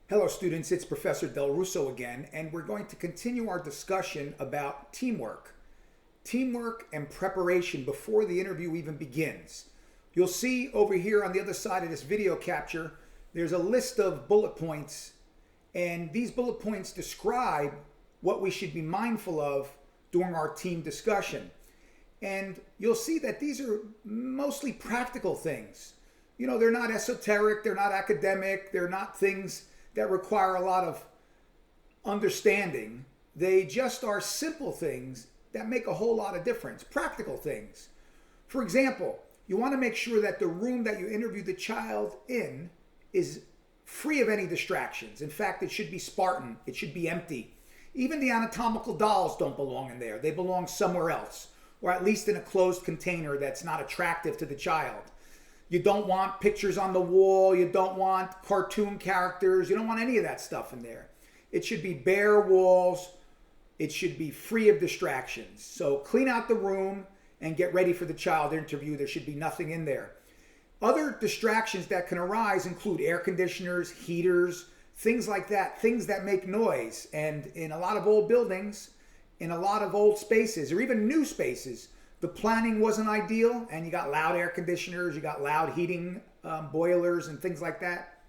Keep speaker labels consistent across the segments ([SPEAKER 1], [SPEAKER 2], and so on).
[SPEAKER 1] Hello students, it's Professor Russo again, and we're going to continue our discussion about teamwork. Teamwork and preparation before the interview even begins. You'll see over here on the other side of this video capture, there's a list of bullet points, and these bullet points describe what we should be mindful of during our team discussion. And you'll see that these are mostly practical things. You know, they're not esoteric, they're not academic, they're not things that require a lot of understanding. They just are simple things that make a whole lot of difference, practical things. For example, you want to make sure that the room that you interview the child in is free of any distractions. In fact, it should be Spartan, it should be empty. Even the anatomical dolls don't belong in there. They belong somewhere else, or at least in a closed container that's not attractive to the child. You don't want pictures on the wall. You don't want cartoon characters. You don't want any of that stuff in there. It should be bare walls. It should be free of distractions. So clean out the room and get ready for the child interview. There should be nothing in there. Other distractions that can arise include air conditioners, heaters, things like that, things that make noise. And in a lot of old buildings, in a lot of old spaces, or even new spaces, the planning wasn't ideal, and you got loud air conditioners, you got loud heating boilers and things like that.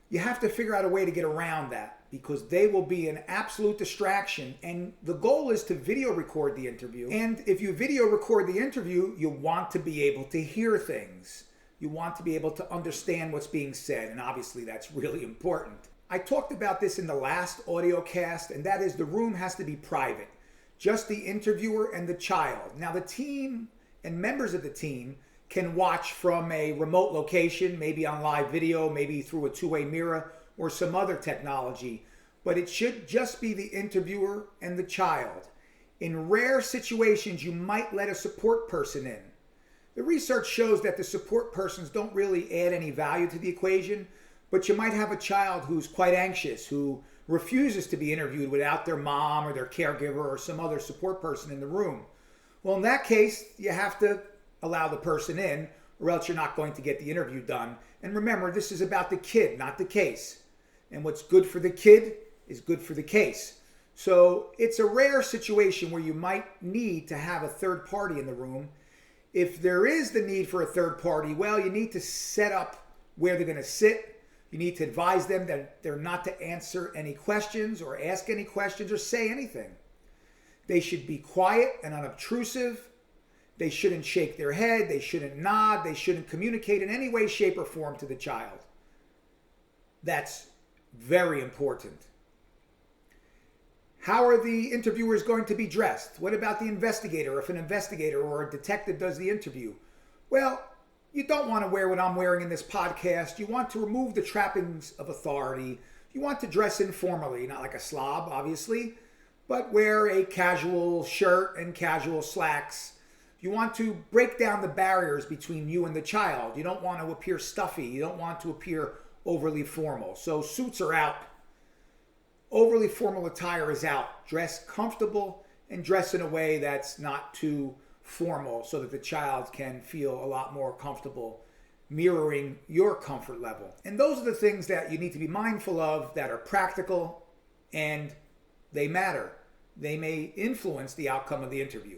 [SPEAKER 1] You have to figure out a way to get around that because they will be an absolute distraction, and the goal is to video record the interview. And if you video record the interview, you want to be able to hear things. You want to be able to understand what's being said, and obviously that's really important. I talked about this in the last audio cast, and that is the room has to be private. Just the interviewer and the child. Now the team and members of the team can watch from a remote location, maybe on live video, maybe through a two-way mirror or some other technology, but it should just be the interviewer and the child. In rare situations, you might let a support person in. The research shows that the support persons don't really add any value to the equation, but you might have a child who's quite anxious, who refuses to be interviewed without their mom or their caregiver or some other support person in the room. Well, in that case, you have to allow the person in, or else you're not going to get the interview done. And remember, this is about the kid, not the case. And what's good for the kid is good for the case. So it's a rare situation where you might need to have a third party in the room. If there is the need for a third party, well, you need to set up where they're going to sit. You need to advise them that they're not to answer any questions or ask any questions or say anything. They should be quiet and unobtrusive. They shouldn't shake their head. They shouldn't nod. They shouldn't communicate in any way, shape, or form to the child. That's very important. How are the interviewers going to be dressed? What about the investigator? If an investigator or a detective does the interview? Well, you don't want to wear what I'm wearing in this podcast. You want to remove the trappings of authority. You want to dress informally, not like a slob, obviously, but wear a casual shirt and casual slacks. You want to break down the barriers between you and the child. You don't want to appear stuffy. You don't want to appear overly formal. So suits are out. Overly formal attire is out. Dress comfortable and dress in a way that's not too formal so that the child can feel a lot more comfortable mirroring your comfort level. And those are the things that you need to be mindful of that are practical and they matter. They may influence the outcome of the interview.